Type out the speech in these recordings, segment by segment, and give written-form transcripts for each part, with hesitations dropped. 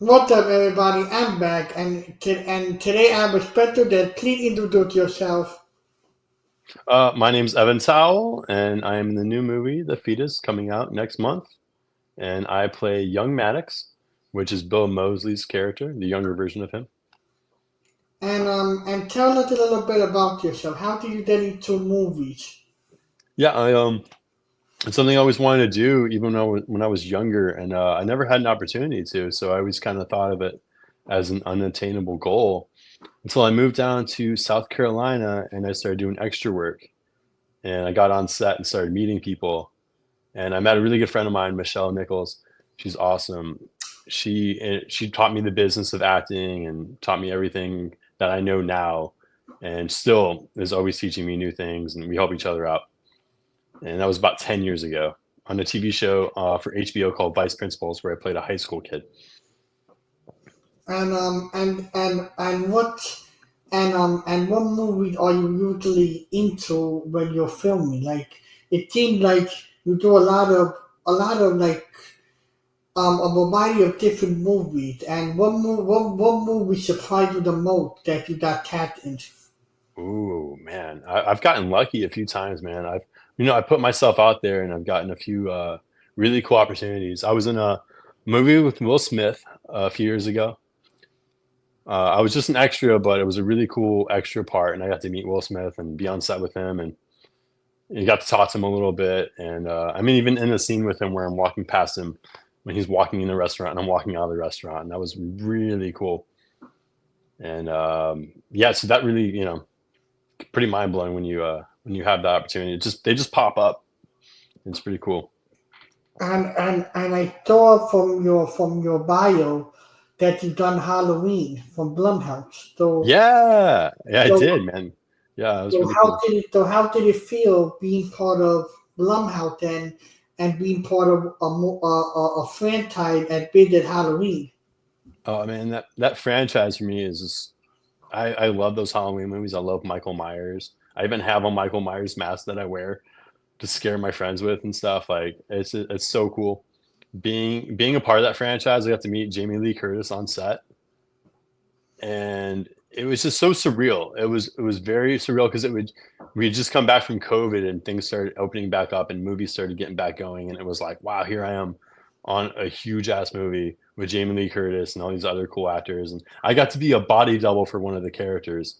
What's up, everybody? I'm back, and today I'm expected that please introduce yourself. My name's Evan Towle, and I am in the new movie, The Fetus, coming out next month. And I play young Maddox, which is Bill Mosley's character, the younger version of him. And tell us a little bit about yourself. How did you get into movies? Yeah, it's something I always wanted to do, even when I was younger, and I never had an opportunity to. So I always kind of thought of it as an unattainable goal until I moved down to South Carolina and I started doing extra work. And I got on set and started meeting people. And I met a really good friend of mine, Michelle Nichols. She's awesome. She taught me the business of acting and taught me everything that I know now, and still is always teaching me new things. And we help each other out. And that was about 10 years ago on a TV show for HBO called Vice Principals, where I played a high school kid. And what movies are you usually into when you're filming? Like it seems like you do a lot of like a variety of different movies. And what movie surprised you the most that you got cast into? Ooh, man, I've gotten lucky a few times, man. I put myself out there, and I've gotten a few really cool opportunities. I was in a movie with Will Smith a few years ago. I was just an extra, but it was a really cool extra part, and I got to meet Will Smith and be on set with him, and you got to talk to him a little bit. And I mean, even in the scene with him where I'm walking past him when he's walking in the restaurant and I'm walking out of the restaurant, and that was really cool. And yeah, so that really, pretty mind blowing when you have that opportunity. They just pop up. It's pretty cool. And I saw from your bio that you've done Halloween from Blumhouse. So Yeah, yeah, I so did, man. Yeah, it was so really how cool. did it feel being part of Blumhouse and being part of a franchise as big as Halloween? Oh man, that franchise for me is just I love those Halloween movies. I love Michael Myers. I even have a Michael Myers mask that I wear to scare my friends with and stuff. Like it's so cool. Being a part of that franchise, I got to meet Jamie Lee Curtis on set, and it was just so surreal. It was very surreal because it would we had just come back from COVID and things started opening back up and movies started getting back going, and it was like, wow, here I am on a huge ass movie with Jamie Lee Curtis and all these other cool actors, and I got to be a body double for one of the characters,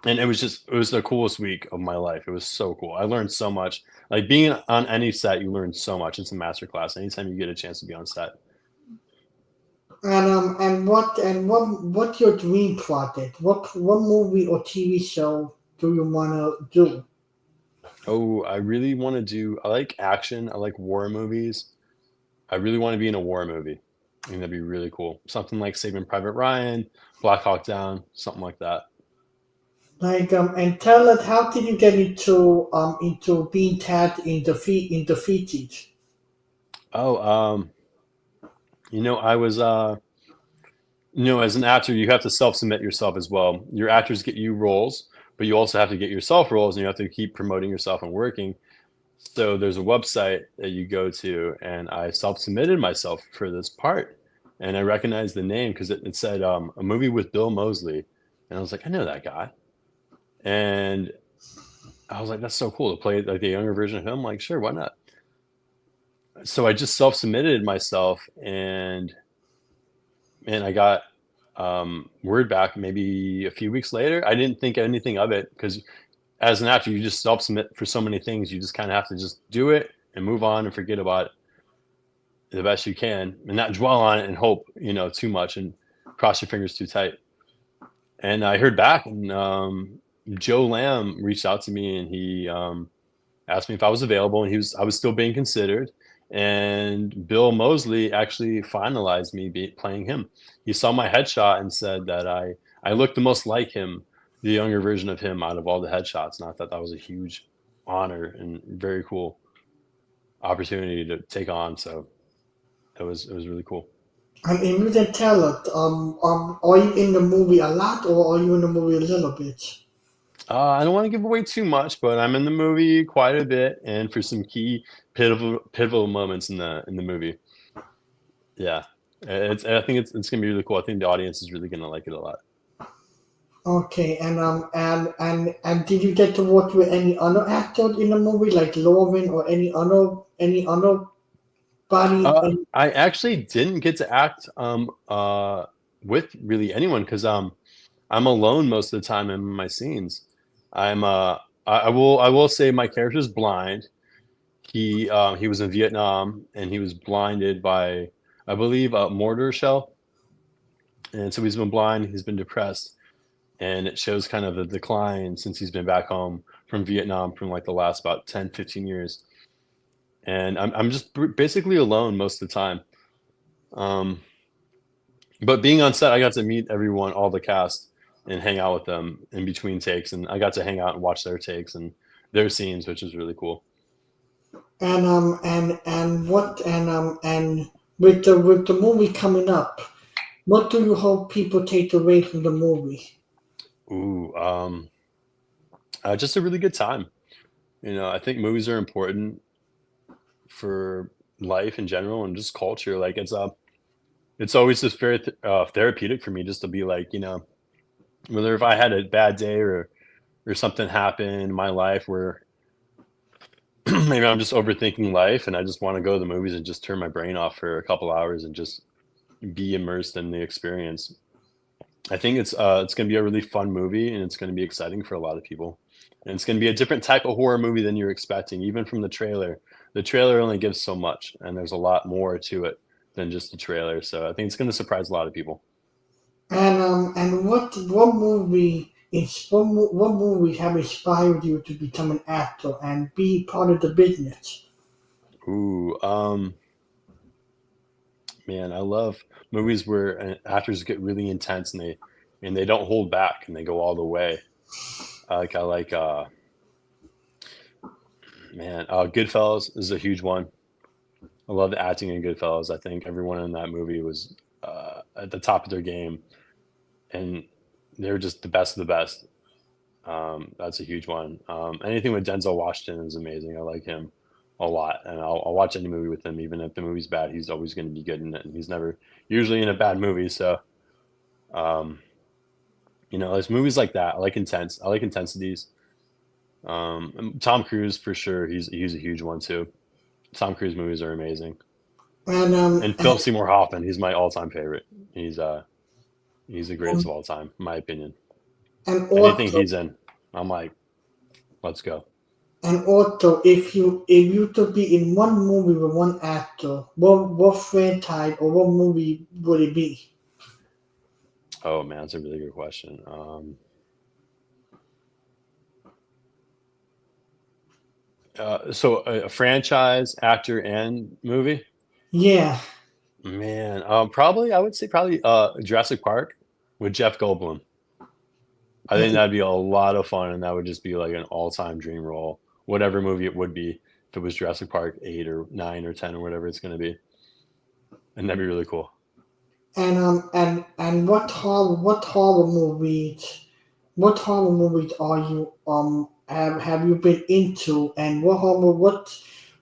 and it was the coolest week of my life. It was so cool. I learned so much. Like being on any set, you learn so much. It's a master class anytime you get a chance to be on set. And what's your dream project? What movie or TV show do you wanna do? Oh, I really want to do. I like action. I like war movies. I really want to be in a war movie. I think that'd be really cool. Something like Saving Private Ryan, Black Hawk Down, something like that. Like and tell us how did you get into being tagged in the feces? Oh, I was as an actor, you have to self-submit yourself as well. Your actors get you roles, but you also have to get yourself roles, and you have to keep promoting yourself and working. So there's a website that you go to, and I self-submitted myself for this part, and I recognized the name because it said a movie with Bill Mosley, and I was like, I know that guy, and I was like, that's so cool to play like the younger version of him. Like, sure, why not? So I just self-submitted myself, and I got word back maybe a few weeks later. I didn't think anything of it because as an actor, you just self-submit for so many things. You just kind of have to just do it and move on and forget about it the best you can, and not dwell on it and hope too much and cross your fingers too tight. And I heard back, and Joe Lamb reached out to me, and he asked me if I was available, and I was still being considered. And Bill Mosley actually finalized me playing him. He saw my headshot and said that I looked the most like him, the younger version of him out of all the headshots, and I thought that was a huge honor and very cool opportunity to take on. So it was really cool. And if you can tell us, are you in the movie a lot or are you in the movie a little bit? I don't want to give away too much, but I'm in the movie quite a bit, and for some key pivotal moments in the movie. Yeah. I think it's gonna be really cool. I think the audience is really gonna like it a lot. Okay, and did you get to work with any other actors in the movie, like Lauren or any other body? I actually didn't get to act with really anyone because I'm alone most of the time in my scenes. I'm I will say my character's blind. He was in Vietnam and he was blinded by I believe a mortar shell, and so he's been blind. He's been depressed, and it shows kind of the decline since he's been back home from Vietnam from like the last about 10, 15 years. And I'm just basically alone most of the time. Um, but being on set, I got to meet everyone, all the cast, and hang out with them in between takes, and I got to hang out and watch their takes and their scenes, which is really cool. And with the movie coming up, what do you hope people take away from the movie? Ooh, just a really good time. I think movies are important for life in general and just culture. Like it's always just very therapeutic for me just to be like, whether if I had a bad day or something happened in my life where maybe I'm just overthinking life and I just want to go to the movies and just turn my brain off for a couple hours and just be immersed in the experience. I think it's going to be a really fun movie and it's going to be exciting for a lot of people. And it's going to be a different type of horror movie than you're expecting, even from the trailer. The trailer only gives so much, and there's a lot more to it than just the trailer. So I think it's going to surprise a lot of people. And what movies have inspired you to become an actor and be part of the business? Ooh, man, I love movies where actors get really intense and they don't hold back and they go all the way. I like man, Goodfellas is a huge one. I love the acting in Goodfellas. I think everyone in that movie was at the top of their game, and they were just the best of the best. That's a huge one. Anything with Denzel Washington is amazing. I like him a lot, and I'll watch any movie with him, even if the movie's bad. He's always going to be good in it, and he's never usually in a bad movie. So, um, there's movies like that. I like intensities. And Tom Cruise for sure. He's a huge one too. Tom Cruise movies are amazing. And um And Philip Seymour Hoffman, he's my all-time favorite. He's the greatest and, of all time, in my opinion. and Anything also he's in, I'm like, let's go. and also if you could be in one movie with one actor, what franchise or what movie would it be? Oh man, that's a really good question. So a franchise, actor, and movie. Yeah. Man, probably I would say probably Jurassic Park with Jeff Goldblum. I think that'd be a lot of fun, and that would just be like an all-time dream role. Whatever movie it would be, if it was Jurassic Park 8 or 9 or 10 or whatever it's going to be, and that'd be really cool. And what horror movies are you have you been into, and what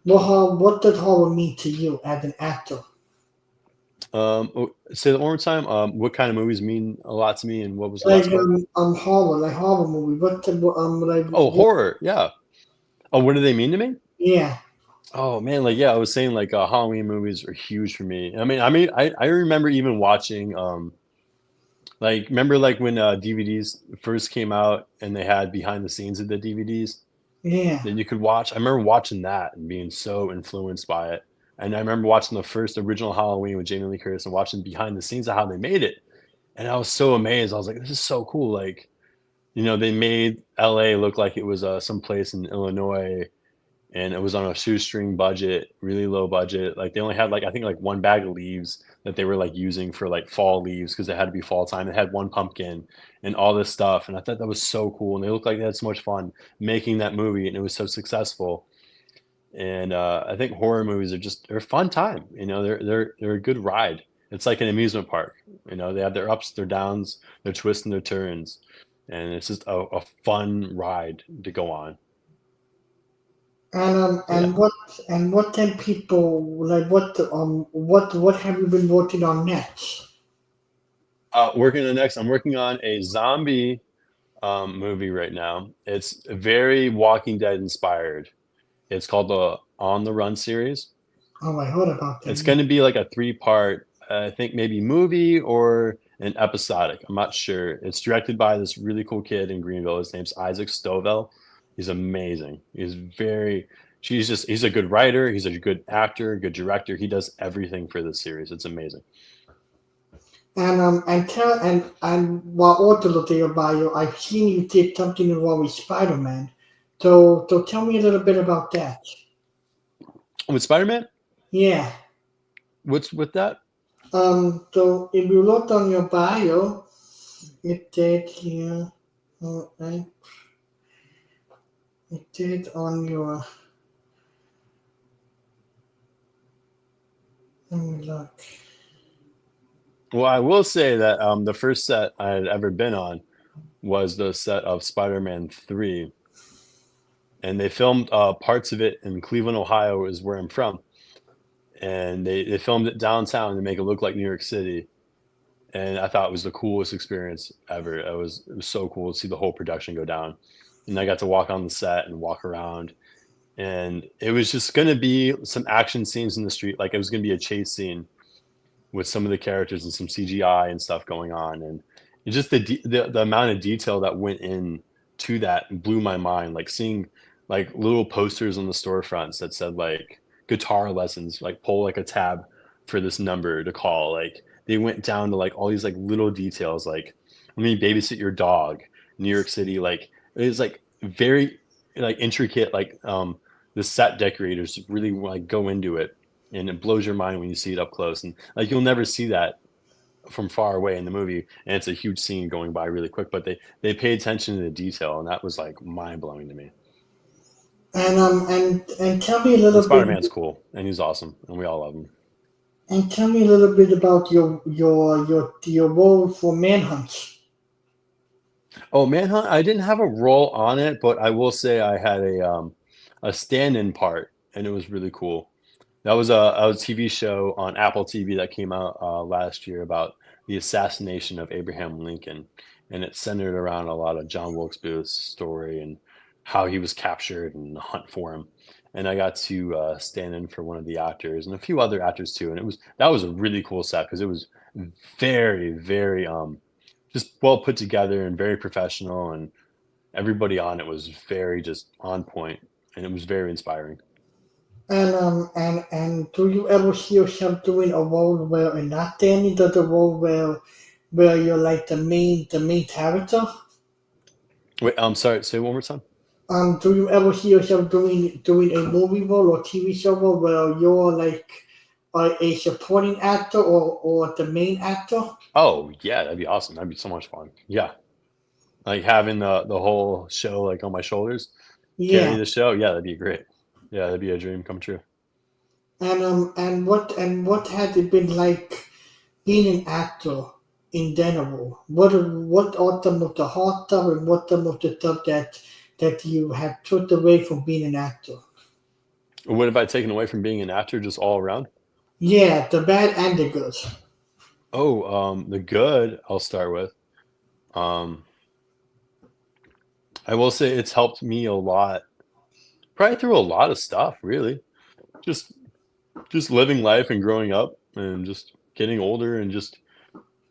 does horror mean to you as an actor? Say that one more time. What kind of movies mean a lot to me, and what was the Like last part? horror movie. Oh, horror. Yeah. Oh, what do they mean to me? Yeah, Oh man, like yeah, I was saying like Halloween movies are huge for me. I remember even watching like remember like when DVDs first came out and they had behind the scenes of the DVDs yeah. that you could watch. I remember watching that and being so influenced by it. And I remember watching the first original Halloween with Jamie Lee Curtis and watching behind the scenes of how they made it. And I was so amazed. I was like, this is so cool. Like, they made LA look like it was some place in Illinois, and it was on a shoestring budget, really low budget. Like they only had like I think like one bag of leaves that they were like using for like fall leaves because it had to be fall time. It had one pumpkin and all this stuff, and I thought that was so cool. And they looked like they had so much fun making that movie, and it was so successful. And I think horror movies are just they're a fun time. They're a good ride. It's like an amusement park. They have their ups, their downs, their twists and their turns, and it's just a fun ride to go on. And Yeah. what can people like? What have you been working on next? Working on next, I'm working on a zombie movie right now. It's very Walking Dead inspired. It's called the On the Run series. Oh, I heard about that. It's Yeah. going to be like a three-part, I think maybe movie or an episodic. I'm not sure. It's directed by this really cool kid in Greenville. His name's Isaac Stovell. He's amazing. He's a good writer. He's a good actor, good director. He does everything for this series. It's amazing. And while also looking at your bio, I've seen you did something involved with Spider-Man. So tell me a little bit about that. With Spider-Man, Yeah. what's with that? So if you look on your bio, it did here. I it did on your. Let me look. Well, I will say that the first set I had ever been on was the set of Spider-Man 3, and they filmed parts of it in Cleveland, Ohio, is where I'm from, and they filmed it downtown to make it look like New York City. And I thought it was the coolest experience ever. It was so cool to see the whole production go down, and I got to walk on the set and walk around, and it was just going to be some action scenes in the street, like it was going to be a chase scene with some of the characters and some CGI and stuff going on, and just the amount of detail that went in to that blew my mind. Like seeing like little posters on the storefronts that said like guitar lessons, like pull like a tab for this number to call. Like they went down to like all these like little details, like let me babysit your dog, New York City. Like it was like very like intricate. Like the set decorators really like go into it, and it blows your mind when you see it up close, and like you'll never see that from far away in the movie, and it's a huge scene going by really quick, but they pay attention to the detail, and that was like mind-blowing to me. And tell me a And little bit. Spider-Man's cool, and he's awesome, and we all love him. And tell me a little bit about your role for Manhunt. Oh, Manhunt, I didn't have a role on it, but I will say I had a stand-in part, and it was really cool. That was a TV show on Apple TV that came out last year about the assassination of Abraham Lincoln, and it centered around a lot of John Wilkes Booth's story and how he was captured and the hunt for him. And I got to stand in for one of the actors and a few other actors too. And that was a really cool set because it was very, very just well put together and very professional, and everybody on it was very just on point, and it was very inspiring. And do you ever see yourself doing a role where you're not Danny, does a role where you're like the main character? Wait, I'm sorry, say it one more time. Do you ever see yourself doing a movie role or TV show role where you're like a supporting actor or the main actor? Oh, yeah, that'd be awesome. That'd be so much fun. Yeah. Like having the whole show like on my shoulders, carry Yeah. the show. Yeah, that'd be great. Yeah, that'd be a dream come true. And what has it been like being an actor in general? What are some of the hard stuff and what some of the stuff that you have took away from being an actor? What have I taken away from being an actor just all around? Yeah, the bad and the good. Oh, the good I'll start with. Um, I will say it's helped me a lot, probably through a lot of stuff, really. Just just living life and growing up and just getting older and just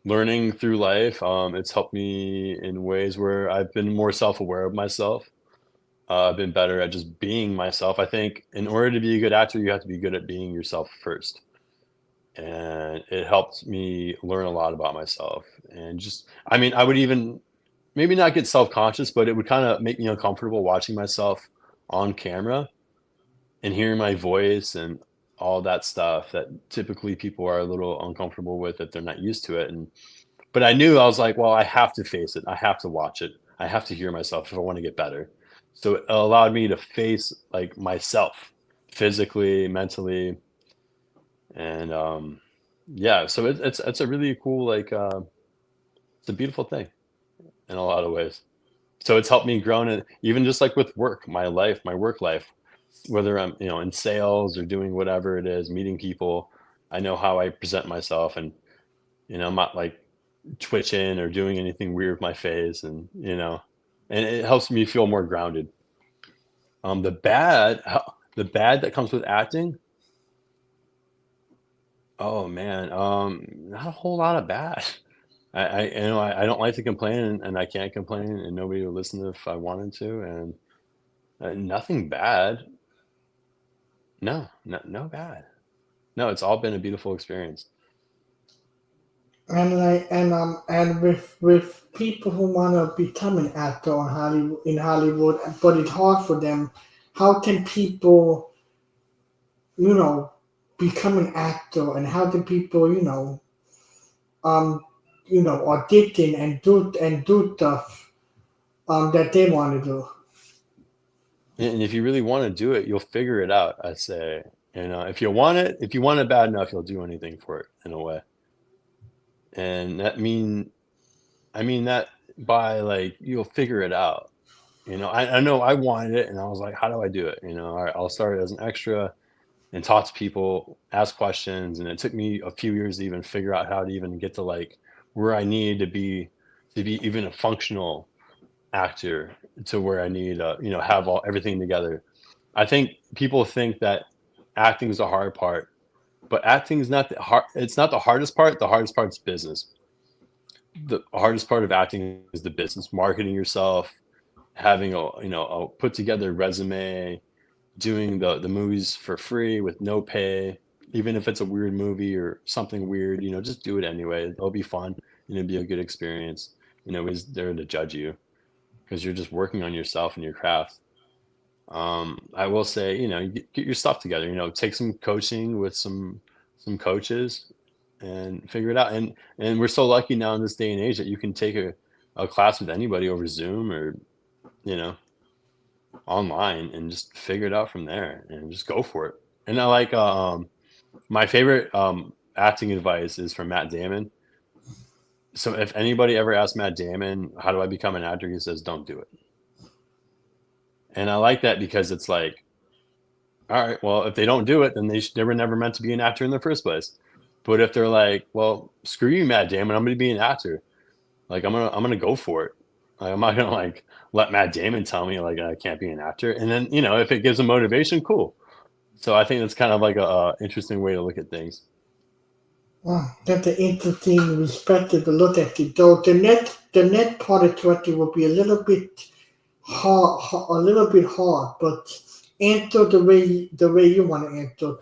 learning through life. It's helped me in ways where I've been more self-aware of myself. I've been better at just being myself. I think in order to be a good actor, you have to be good at being yourself first. And it helped me learn a lot about myself. And just, I mean, I would even maybe not get self-conscious, but it would kind of make me uncomfortable watching myself on camera and hearing my voice and all that stuff that typically people are a little uncomfortable with if they're not used to it. And but I knew I was like, well, I have to face it. I have to watch it. I have to hear myself if I want to get better. So it allowed me to face like myself physically, mentally, and yeah. So it's a really cool like it's a beautiful thing in a lot of ways. So it's helped me grow in it, even just like with work, my life, my work life. whether I'm, in sales or doing whatever it is, meeting people, I know how I present myself, and I'm not like twitching or doing anything weird with my face, and it helps me feel more grounded. The bad that comes with acting, oh man, not a whole lot of bad. I don't like to complain, and I can't complain, and nobody will listen if I wanted to, and nothing bad. No, no bad. No, it's all been a beautiful experience. And with people who wanna become an actor in Hollywood, but it's hard for them. How can people, you know, become an actor, and how can people, um, audition and do stuff that they want to do. And if you really want to do it, you'll figure it out. I say, if you want it bad enough, you'll do anything for it in a way. And I mean that by like you'll figure it out. I know I wanted it, and I was like, how do I do it? All right, I'll start as an extra and talk to people, ask questions, and it took me a few years to even figure out how to even get to like where I needed to be even a functional actor, to where I need have all everything together. I think people think that acting is the hard part, but acting is not the hard. It's not the hardest part. The hardest part is business. The hardest part of acting is the business, marketing yourself, having a put together resume, doing the movies for free with no pay, even if it's a weird movie or something weird. Just do it anyway. It'll be fun. It'll be a good experience. Nobody's there to judge you because you're just working on yourself and your craft. I will say, you get your stuff together. Take some coaching with some coaches and figure it out. And we're so lucky now in this day and age that you can take a class with anybody over Zoom or you know online and just figure it out from there and just go for it. And I like my favorite acting advice is from Matt Damon. So if anybody ever asks Matt Damon, how do I become an actor? He says, don't do it. And I like that because it's like, all right, well, if they don't do it, then they were never meant to be an actor in the first place. But if they're like, well, screw you, Matt Damon, I'm going to be an actor. Like I'm gonna go for it. Like, I'm not gonna like let Matt Damon tell me like I can't be an actor. And then if it gives them motivation, cool. So I think that's kind of like a interesting way to look at things. That's an interesting perspective to look at it. Though the net part of 20 will be a little bit hard, but answer the way you want to answer.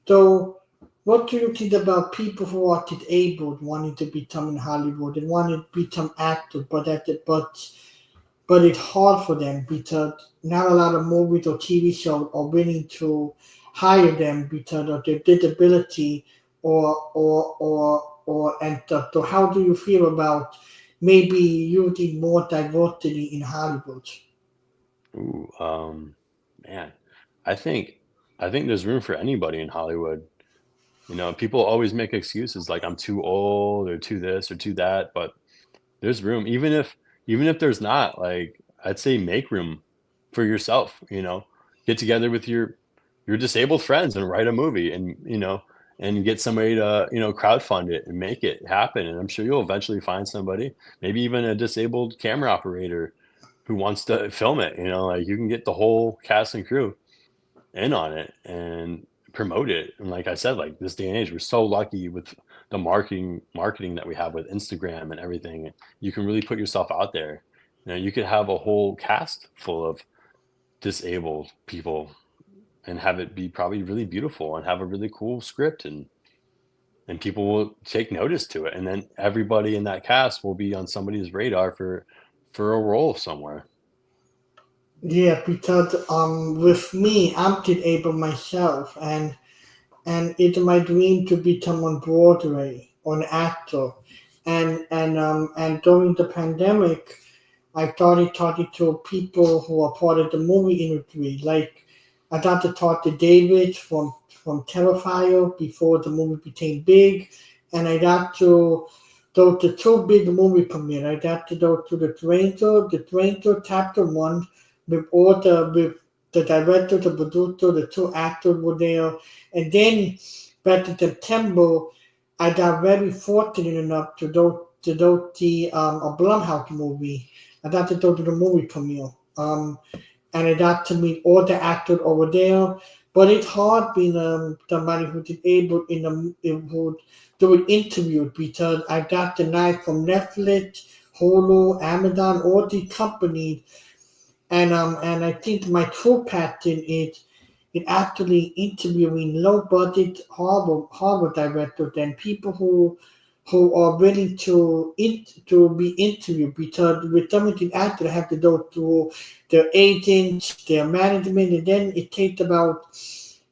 So, what do you think about people who are disabled wanting to become in Hollywood and wanting to become actors, but it's hard for them because not a lot of movies or TV shows are willing to hire them because of their disability or and stuff. So how do you feel about maybe using more diversity in Hollywood? Ooh, man, I think I think there's room for anybody in Hollywood. People always make excuses like I'm too old or too this or too that, but there's room. Even if there's not, like I'd say make room for yourself. Get together with your disabled friends and write a movie, and get somebody to crowdfund it and make it happen. And I'm sure you'll eventually find somebody, maybe even a disabled camera operator who wants to film it. Like you can get the whole cast and crew in on it and promote it. And like I said, like this day and age, we're so lucky with the marketing that we have with Instagram and everything. You can really put yourself out there. You could have a whole cast full of disabled people and have it be probably really beautiful and have a really cool script, and people will take notice to it, and then everybody in that cast will be on somebody's radar for a role somewhere. Yeah, because with me, I'm disabled myself, and it's my dream to become on Broadway or an actor. And during the pandemic, I started talking to people who are part of the movie industry. Like I got to talk to David from Terrifier before the movie became big, and I got to go to two big movie premiere. I got to go to the Stranger Chapter One with the director, the producer, the two actors were there, and then back in September, I got very fortunate enough to do the a Blumhouse movie. I got to go to the movie premiere. And I got to meet all the actors over there. But it's hard being somebody who's able who do an interview because I got the night from Netflix, Hulu, Amazon, all these companies, and I think my true passion is actually interviewing low budget horror directors and people who are willing to be interviewed because with some of the actors I have to go through their agents, their management, and then it takes about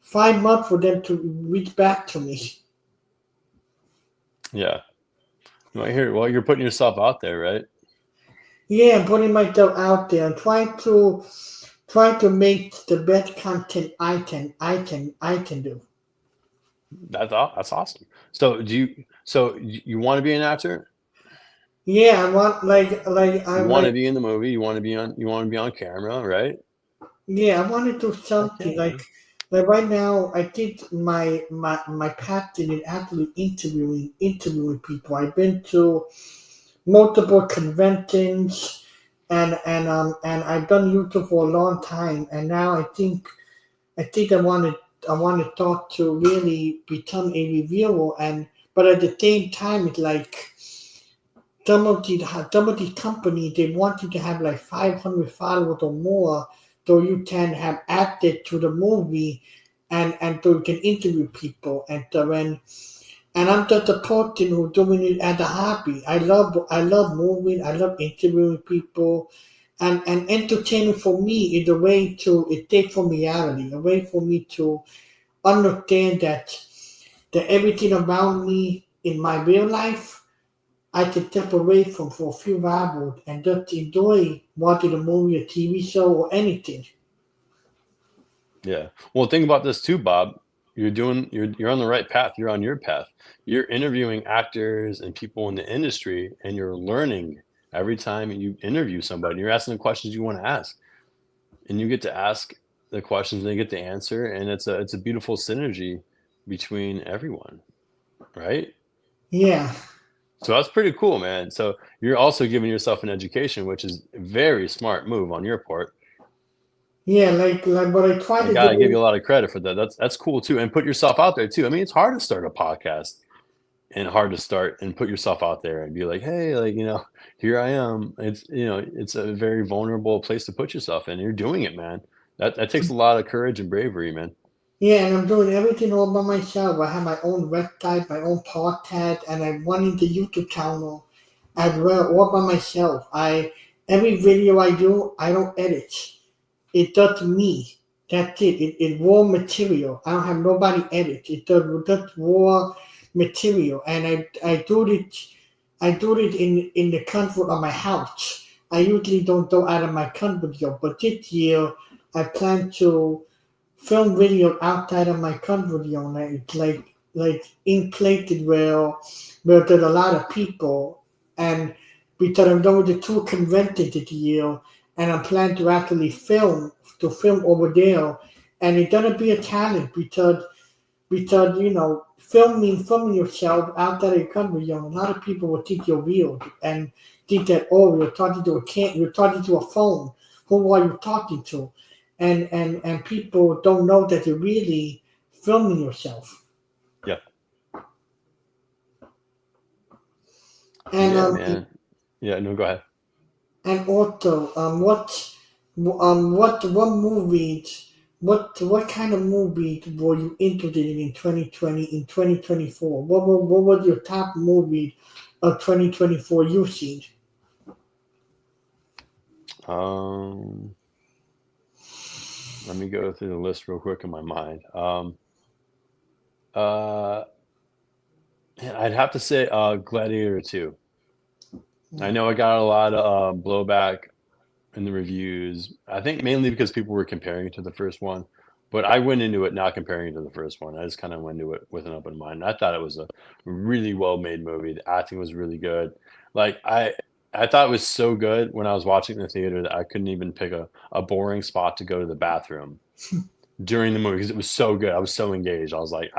5 months for them to reach back to me. Yeah. Well, you're putting yourself out there, right? Yeah, I'm putting myself out there and trying to make the best content I can do. That's awesome. So you want to be an actor? Yeah, I want like You I'm want to like be in the movie? You want to be on camera, right? yeah, I want to do something Okay, man. like right now. I think my passion is actually interviewing people. I've been to multiple conventions and I've done YouTube for a long time, and now I think I want to start to really become a reviewer, and but at the same time it's like some of the companies they want you to have like 500 followers or more so you can have access to the movie and so you can interview people and I'm just a person who's doing it as a hobby. I love moving, I love interviewing people, and entertainment for me is a way to escape from reality, a way for me to understand that everything around me in my real life I can step away from for a few hours and just enjoy watching a movie, a TV show, or anything. Yeah. Well, think about this too, Bob. You're on the right path. You're on your path. You're interviewing actors and people in the industry, and you're learning every time you interview somebody. You're asking the questions you want to ask, and you get to ask the questions, and they get to answer, and it's a beautiful synergy between everyone, right? Yeah, So that's pretty cool, man. So you're also giving yourself an education, which is a very smart move on your part. yeah, like what I try I to gotta give you do. a lot of credit for that. That's cool too, and put yourself out there too. I mean, it's hard to start a podcast and hard to start and put yourself out there and be like, hey, like here I am. It's a very vulnerable place to put yourself in. You're doing it, man. That takes a lot of courage and bravery, man. Yeah, and I'm doing everything all by myself. I have my own website, my own podcast, and I'm running the YouTube channel as well, all by myself. Every video I do, I don't edit. It's just me. That's it. It's raw material. I don't have nobody edit. It's just raw material, and I do it in the comfort of my house. I usually don't go out of my comfort zone, but this year I plan to film video outside of my comfort zone. Like in places where there's a lot of people, and because I'm done with the two conventions this year, and I'm planning to actually film over there, and it's gonna be a challenge because filming yourself outside of your comfort zone. A lot of people will think you're real and think that you're talking to you're talking to a phone. Who are you talking to? And people don't know that you're really filming yourself. Yeah, And yeah, man. Yeah, no, go ahead. and also what movies what kind of movies were you interested in 2020 in 2024? What was your top movie of 2024 you seen? Um, Let me go through the list real quick in my mind. Uh, Man, I'd have to say Gladiator 2. I know I got a lot of blowback in the reviews. I think mainly because people were comparing it to the first one, but I went into it not comparing it to the first one. I just kind of went into it with an open mind. I thought it was a really well made movie. The acting was really good. Like I thought it was so good when I was watching in the theater that I couldn't even pick a boring spot to go to the bathroom during the movie because it was so good. I was so engaged. I was like,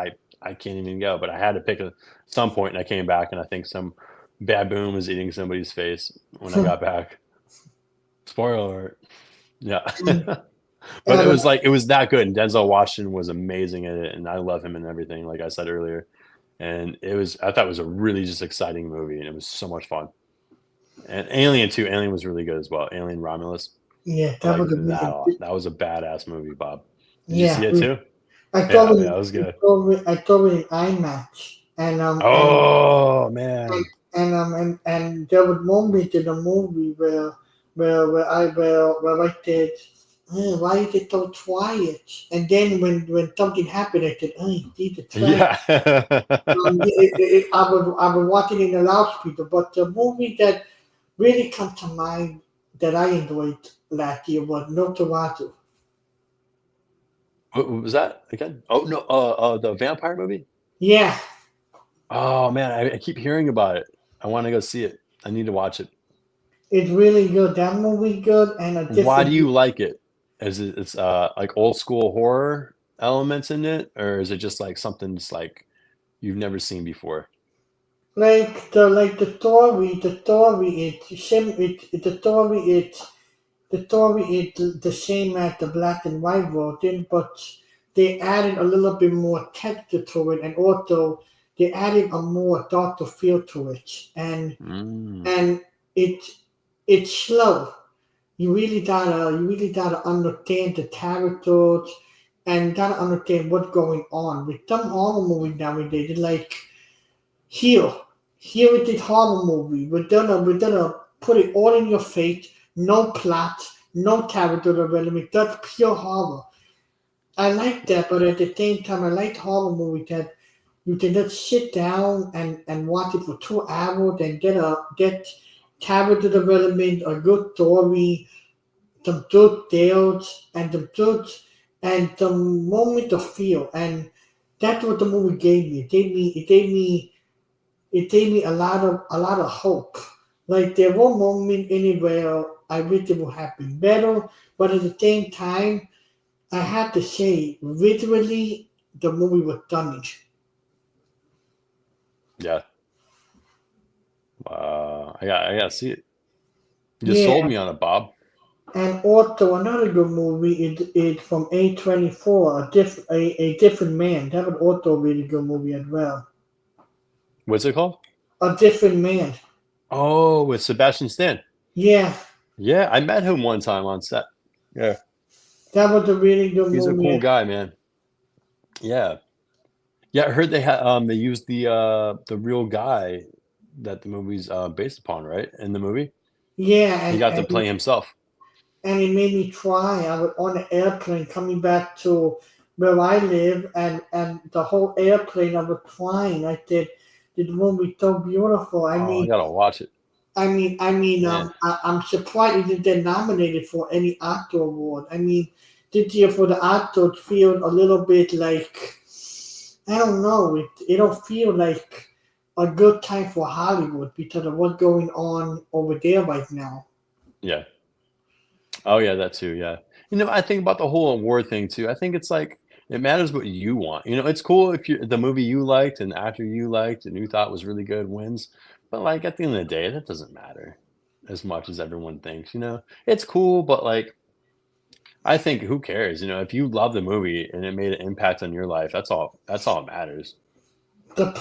I can't even go, but I had to pick a some point, and I came back, and I think some baboon was eating somebody's face when I got back. Spoiler alert. Yeah. But it And was like it was that good, and Denzel Washington was amazing at it, and I love him and everything, like I said earlier. And it was I thought it was a really just exciting movie, and it was so much fun. And Alien too. Alien was really good as well. Alien Romulus. yeah, I that like was a that a really lot. good. That was a badass movie, Bob. Did you see Yeah, it too? I Yeah, told yeah, it. it was good. I told it in IMAX, and Oh and man. there was moments in the movie where I said, why is it so quiet? And then when something happened, I said, oh, Jesus Christ. Yeah. I was watching in the loudspeaker, but the movie that really comes to mind that I enjoyed last year was Nosferatu. What was that again? Oh no, the vampire movie? Yeah, Oh man, I keep hearing about it. I want to go see it. I need to watch it. it's really good. That movie good and a Why do different. you like it? Is it it's like old school horror elements in it, or is it just like something just like you've never seen before? The story is same. The story is the same as the black and white version, but they added a little bit more texture to it, and also they added a more darker feel to it, Mm, and it it's slow. You really gotta understand the characters and gotta understand what's going on. With some horror movies nowadays, it's like here, here it is horror movie. We're gonna put it all in your face. No plot, no character development. That's pure horror. I like that, but at the same time, I like horror movies that you can just sit down and watch it for 2 hours and get character development, a good story, some good tales, and some moment of feel. And that's what the movie gave me. It gave me a lot of hope. Like there were moments in it where I wish it would happen better, but at the same time, I have to say, visually, the movie was stunning. yeah. I gotta see it. You just Yeah, sold me on it, Bob. and also another good movie is from A24, a different man. That was also a really good movie as well. What's it called? A different man. Oh, with Sebastian Stan. Yeah, Yeah, I met him one time on set. Yeah, that was a really good he's a cool movie. guy, man. Yeah, yeah. I heard they used the real guy that the movie's based upon, right? In the movie, Yeah, he got to play himself. and it made me cry. I was on an airplane coming back to where I live, and the whole airplane I was crying. I said, "This movie so beautiful." I Oh, I mean, gotta watch it, man. I'm surprised it didn't get nominated for any actor award. I mean, this year for the actor it feels a little bit like I don't know. It don't feel like a good time for Hollywood because of what's going on over there right now. Yeah. Oh yeah, that too. Yeah. I think about the whole award thing too. I think it's like it matters what you want. It's cool if the movie you liked and the actor you liked and you thought was really good wins, but like at the end of the day, that doesn't matter as much as everyone thinks. It's cool, but like I think who cares? If you love the movie and it made an impact on your life, that's all. That's all that matters. The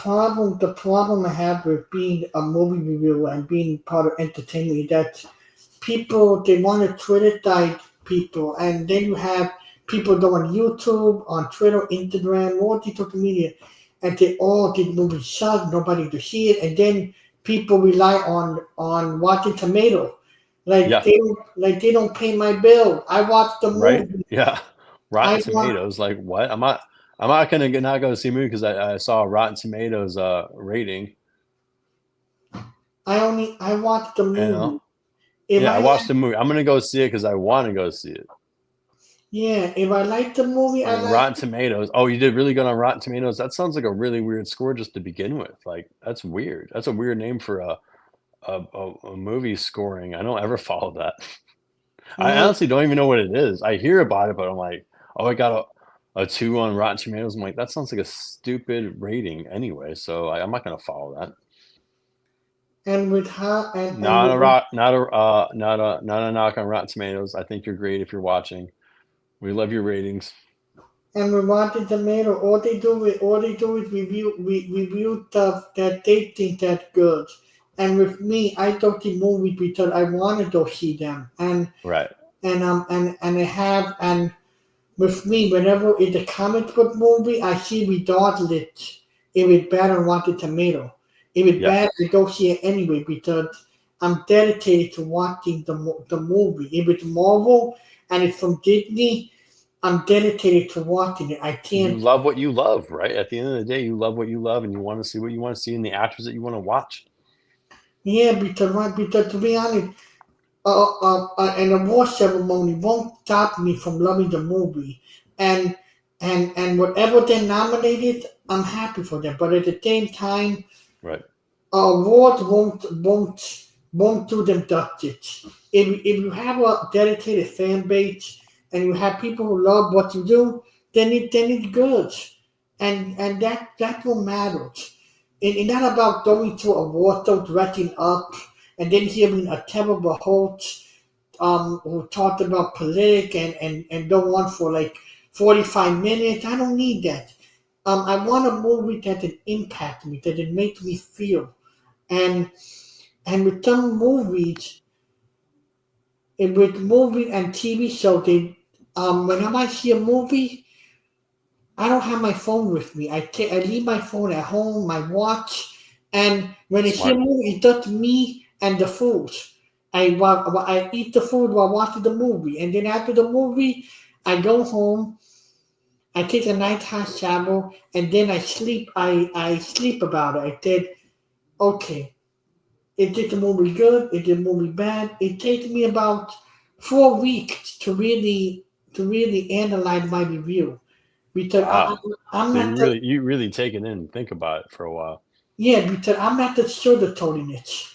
problem I have with being a movie reviewer and being part of entertainment is that people they want to criticize people, and then you have people go on YouTube, on Twitter, Instagram, all these social media, and they all did movie suck, nobody to see it, and then people rely on Rotten Tomato, Yeah. like they don't pay my bill. I watched the Right. movie. Yeah. Rotten I want. Tomatoes. Like what? I'm not gonna not go see a movie because I saw Rotten Tomatoes rating. I watched the You movie. know. If Yeah, I I watched the movie. I'm gonna go see it because I want to go see it. Yeah, if I like the movie, I And like. Rotten Tomatoes. Oh, you did really good on Rotten Tomatoes. That sounds like a really weird score just to begin with. Like that's weird. That's a weird name for a movie scoring. I don't ever follow that. I Yeah, honestly don't even know what it is. I hear about it, but I'm like, oh, I got a 2 on Rotten Tomatoes. I'm like, that sounds like a stupid rating anyway, so I'm not gonna follow that. and with how and Not a with rock, not a knock on Rotten Tomatoes. I think you're great if you're watching. We love your ratings. and with Rotten Tomato, all they do is review stuff that they think that's good. And with me, I go to movies because I want to go see them, Right. and I have and with me, whenever it's a comic book movie, I see regardless if it's bad on Rotten Tomato. If it's Yep. bad, I go see it anyway because I'm dedicated to watching the movie. If it's Marvel and it's from Disney, I'm dedicated to watching it. I You can't. love what you love, right? At the end of the day, you love what you love, and you want to see what you want to see in the actors that you want to watch. Yeah, because to be honest, an award ceremony won't stop me from loving the movie, and and whatever they nominated, I'm happy for them. But at the same time, Right. awards won't do them justice. If you have a dedicated fan base and you have people who love what you do, then it's good, and that's what matters. It's not about going to awards show dressing up and then hearing a terrible host who talked about politics and go on for like 45 minutes. I don't need that. I want a movie that it impact me, that it makes me feel. And and with some movies, and with movies and TV shows, whenever I see a movie, I don't have my phone with me. I leave my phone at home, my watch, and when I see a Smart. movie, it's just me and the food. I eat the food while watching the movie, and then after the movie, I go home. I take a nighttime shower, and then I sleep. I sleep about it. I said, okay, is this movie good? Is the movie bad? It takes me about 4 weeks to really analyze my review because Wow. I'm So not the you really take it in and think about it for a while. yeah because I'm not the sugarcoating it.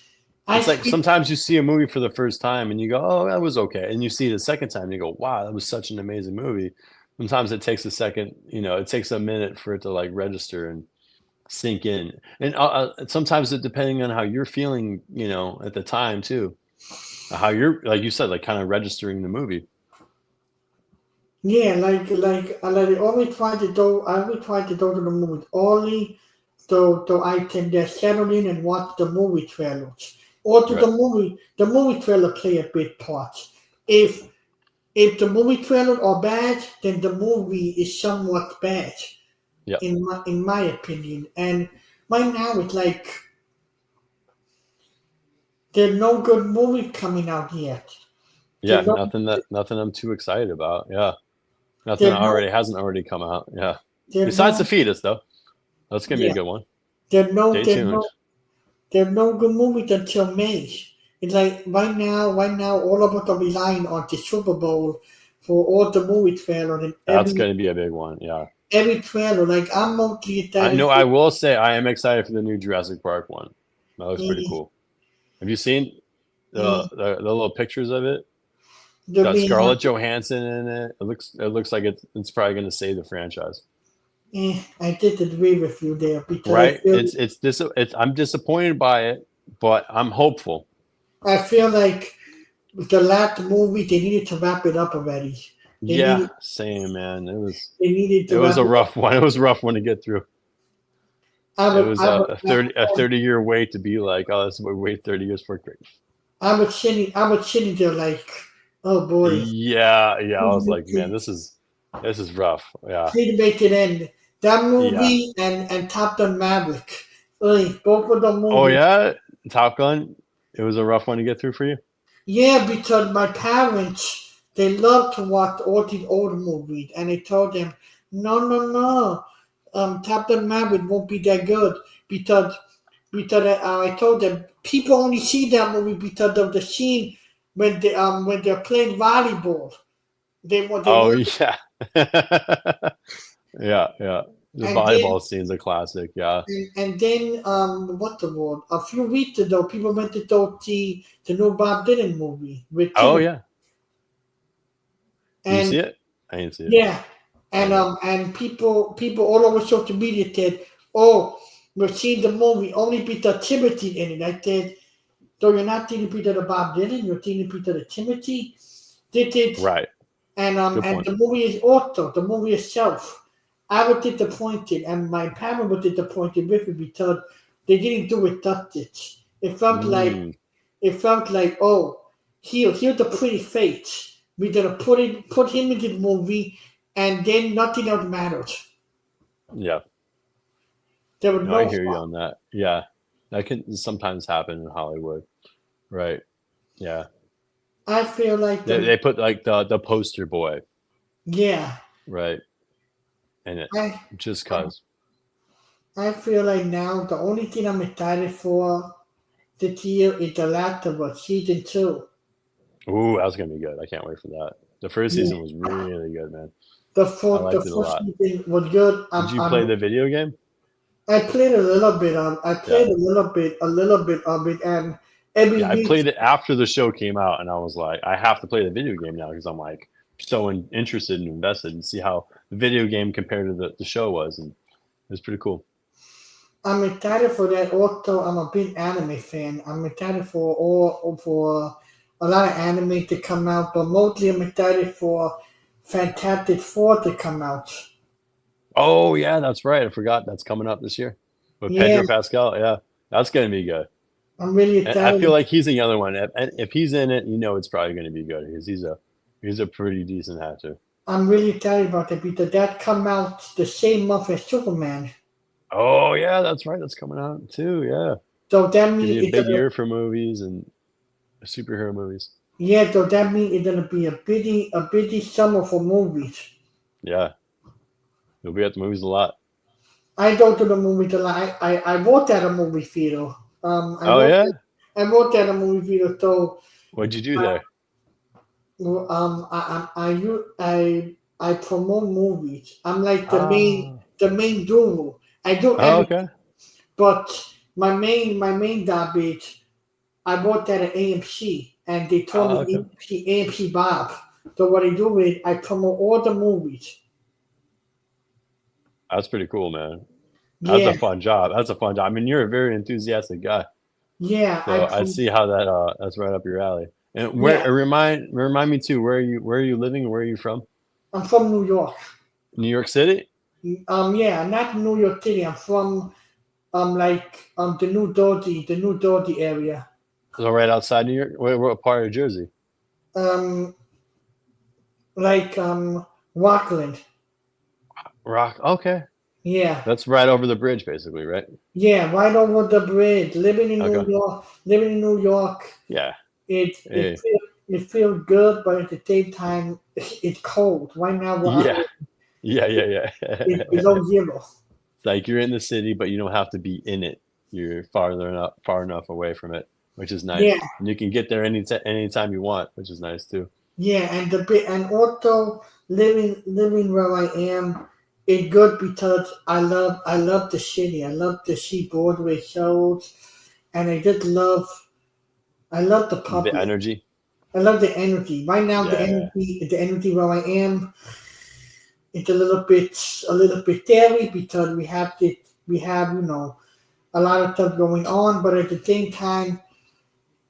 I It's like speak sometimes you see a movie for the first time and you go, "Oh, that was okay," and you see it a second time and you go, "Wow, that was such an amazing movie." Sometimes it takes a second, it takes a minute for it to like register and sink in, and sometimes it depending on how you're feeling, at the time too, how you're like you said, like kind of registering the movie. yeah like I always try to go to the movies only so I can just settle in and watch the movie trailers. Or to Right. the movie trailer play a big part. If if the movie trailer are bad, then the movie is somewhat bad Yep. in my opinion. And right now it's like there's no good movie coming out yet. Yeah. There's no Nothing I'm too excited about. Yeah. Nothing there's that no already hasn't already come out. Yeah. there's Besides no the fetus, though, that's gonna be a yeah good one. there's no Stay there's tuned. no there's no good movies until May. It's like right now all of us are relying on the Super Bowl for all the movie trailers and That's every gonna be a big one. Yeah. every trailer. Like I'm mostly I excited know. I will say I am excited for the new Jurassic Park one. That looks pretty for cool. Have you seen the little pictures of it? It's the got being Scarlett Johansson in it. It looks like it's probably going to save the franchise, I did agree with you there because right? I'm disappointed by it, but I'm hopeful. I feel like the last movie they needed to wrap it up already. They Yeah, needed same man. they needed It to was wrap a it up. rough one. It was a rough one to get through. I It would was I would a 30-year wait to be like, oh, this we wait 30 years for. Great. I was sitting there like, oh boy, Yeah, yeah. I please was make like, man, it, this is rough. Yeah, please make it end. That yeah. movie and Top Gun Maverick, both of the Oh movies. yeah, Top Gun. It was a rough one to get through for you. Yeah, because my parents they love to watch all these old movies, and I told them, no, no, no, Top Gun Maverick won't be that good because I told them people only see that movie because of the scene when they're playing volleyball. They Oh want yeah, yeah, yeah. The and then volleyball scene's a classic. Yeah. and then what the word? A few weeks ago, people went to go see the new Bob Dylan movie with Oh Tina, yeah. Did you and see it? I didn't see it. yeah, Okay. and people all over social media said, "Oh, we're seeing the movie only Peter Timothy in it." I said, "So you're not seeing Peter the Bob Dylan, you're seeing Peter the Timothy." Did it, Right. Good and point. the movie is also the movie itself. I was disappointed, and my parents were disappointed with it because they didn't do it justice. Mm, It felt like, oh, here's a pretty face. We're gonna put him in the movie, and then nothing else matters. yeah. There was No, I no hear you fun. on that. Yeah. That can sometimes happen in Hollywood. Right. Yeah. I feel like They put like the poster boy, yeah, right, in it I just um, cause. I feel like now the only thing I'm excited for this year is The Last of Us season 2. Ooh, that's gonna be good. I can't wait for that. The first Yeah, season was really good, man. I the liked it a first lot. season was good. Did you play the video game? I played a little bit of. I Yeah. played a little bit of it, and every Yeah, I week played it after the show came out, and I was like, I have to play the video game now because I'm like so interested and invested and see how the video game compared to the show was, and it was pretty cool. I'm excited for that. Also, I'm a big anime fan. I'm excited for a lot of anime to come out, but mostly I'm excited for Fantastic Four to come out. Oh yeah, that's right. I forgot that's coming up this year with Yeah, Pedro Pascal. Yeah, that's gonna be good. I'm really And I feel excited. like he's the other one. If he's in it, you know it's probably going to be good because he's a pretty decent actor. I'm really excited about that because that come out the same month as Superman. Oh yeah, that's right. That's coming out too. Yeah, So that gonna be means a it's big gonna year for movies and superhero movies. yeah. So that means it's gonna be a busy summer for movies. Yeah, you'll be at the movies a lot. I go to the movies a lot. I worked at a movie theater. I Oh worked yeah, at, I worked at a movie theater. So what'd you do there? I promote movies. I'm like Oh, the main guru. I do oh everything, okay. but my main job is I worked at an AMC, and they told Oh me okay. AMC Bob. So what I do is I promote all the movies. That's pretty cool, man. That's Yeah, a fun job. That's a fun job. I mean, you're a very enthusiastic guy, yeah. so I see how that's right up your alley. And Yeah. remind me too. Where are you living? Where are you from? I'm from New York. New York City? Yeah, not New York City. I'm from the New Jersey area. So right outside New York? What part of Jersey? Um, like Rockland. Rock. Okay. Yeah, That's right over the bridge, basically, right? yeah, right over the bridge. Okay. Living in New York. Yeah. It Hey. it feels good, but at the same time, it's cold. Right now, where I'm Yeah. Yeah. Yeah. it's Yeah. below zero. Like you're in the city, but you don't have to be in it. You're far enough away from it, which is nice. Yeah, And you can get there anytime you want, which is nice too. yeah, and and also living where I am is good because I love the city. I love to see Broadway shows, and I love the The public. energy. I love the energy. Right now, Yeah. the energy where I am, it's a little bit scary because we have a lot of stuff going on, but at the same time,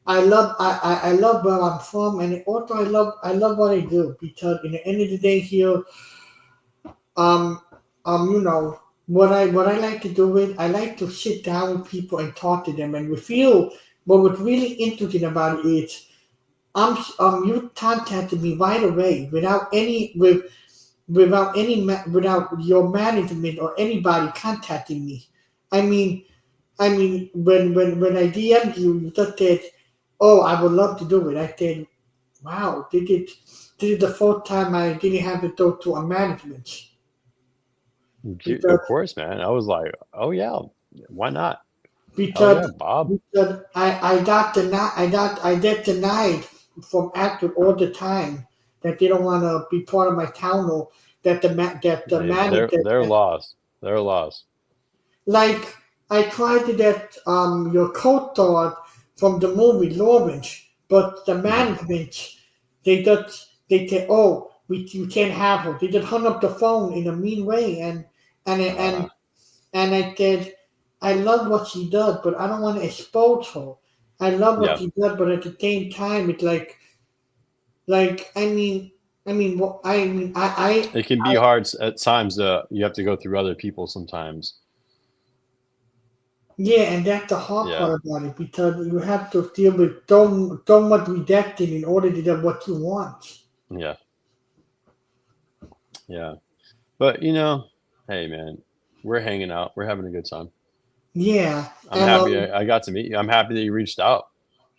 I love where I'm from, and also I love what I do because in the end of the day here, um, you know what I like to do is I like to sit down with people and talk to them, and we feel what's really interesting about it is you contacted me right away without your management or anybody contacting me. I mean, when I DM'd you, you just said, "Oh, I would love to do it." I said, "Wow, this is the first time I didn't have to go to a management Of because course, man. I was like, oh yeah, why not? Hell because yeah, Bob. because I get denied from actors all the time that they don't want to be part of my town or that the They're manager they're lost. There are laws. Like I tried to get your co-star from the movie Lawrence, but the Hmm. management they said, oh, you can't have her. They just hung up the phone in a mean way, and Uh, and and I said, I love what she does, but I don't want to expose her. I love what yeah, she does, but at the same time, it's like it can be hard at times. You have to go through other people sometimes. yeah, and that's the hard Yeah, part about it because you have to deal with so much rejection in order to get what you want. yeah, yeah. But hey man, we're hanging out. We're having a good time. Yeah, I'm and happy I got to meet you. I'm happy that you reached out.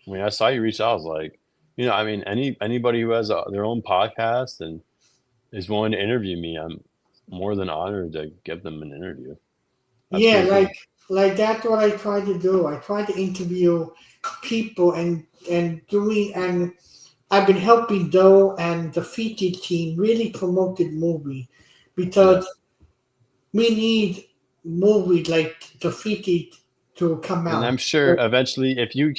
When I saw you reach out, I was like, I mean, anybody who has their own podcast and is willing to interview me, I'm more than honored to give them an interview. That's yeah, pretty cool. like that's what I try to do. I try to interview people and I've been helping Doe and the featured team really promote the movie Yeah. because we need movies like the featured to come And out. I'm sure eventually, if you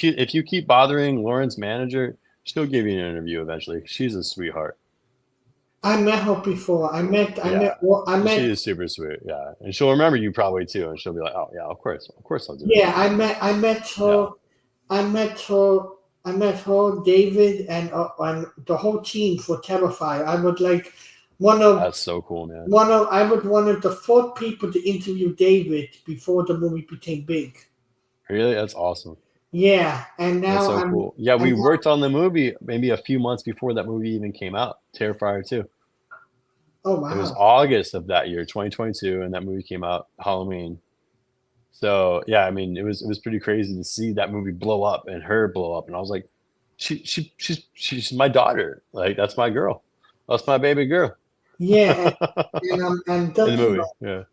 keep bothering Lauren's manager, she'll give you an interview eventually. She's a sweetheart. I met her before. Yeah, I she met is super sweet. Yeah, and she'll remember you probably too, and she'll be like, "Oh yeah, of course I'll do it." yeah, I met Yeah, her. I met her. I met her, David, and the whole team for Terrifier. I was like one of that's so cool, man. I was one of the fourth people to interview David before the movie became big. Really, that's awesome. Yeah, That's so cool. Yeah, we and worked on the movie maybe a few months before that movie even came out. Terrifier 2. oh It was wow, August of that year, 2022, and that movie came out Halloween. So yeah, I mean, it was pretty crazy to see that movie blow up and her blow up, and I was like, she's my daughter. Like that's my girl. That's my baby girl. yeah, and In the that movie, yeah,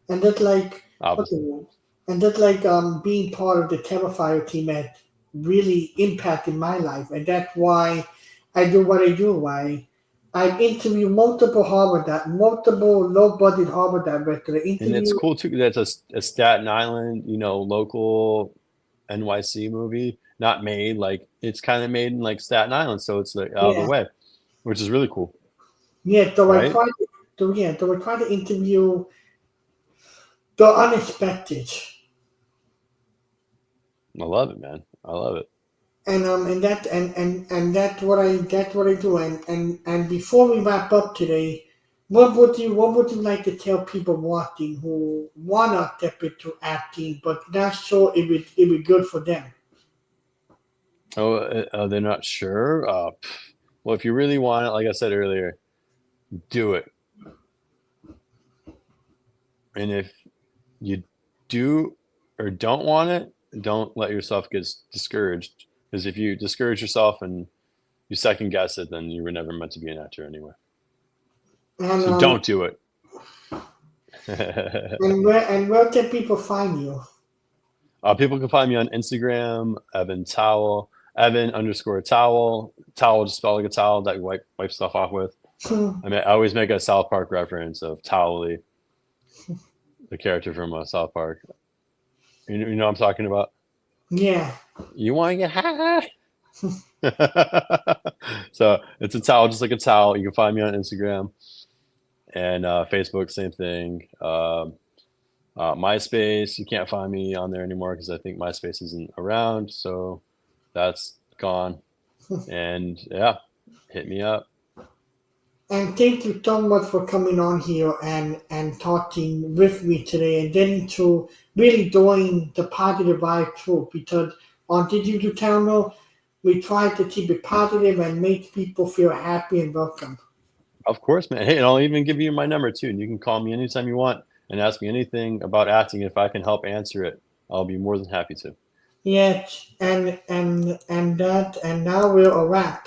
and that like obviously. okay, and that like being part of the Terrifier team had really impacted my life, and that's why I do what I do. I interview multiple low budget horror directors. I And it's interview cool too. That's a Staten Island, local NYC movie, not made like it's kind of made in like Staten Island, so it's like out of the yeah way, which is really cool, yeah. right? So I try to interview the unexpected. I love it, man. I love it. And that's what I do. And before we wrap up today, what would you like to tell people watching who wanna step into acting but not sure if it be good for them? Oh, they're not sure. Well, if you really want it, like I said earlier, do it. And if you do or don't want it, don't let yourself get discouraged. Because if you discourage yourself and you second guess it, then you were never meant to be an actor anyway. And So um don't do it. and where can people find you? People can find me on Instagram, Evan Towel, Evan_towel. Towel just spelled like a towel that you wipe stuff off with. I always make a South Park reference of Towley, the character from South Park. You know what I'm talking about? Yeah. You want to get high? So it's a towel, just like a towel. You can find me on Instagram and Facebook, same thing. MySpace, you can't find me on there anymore because I think MySpace isn't around, so that's gone. And yeah, hit me up. And thank you so much for coming on here and talking with me today and getting to really doing the positive vibe too. Because on Digital Channel, we try to keep it positive and make people feel happy and welcome. Of course, man. Hey, and I'll even give you my number too, and you can call me anytime you want and ask me anything about acting. If I can help answer it, I'll be more than happy to. Yes, and now we're a wrap.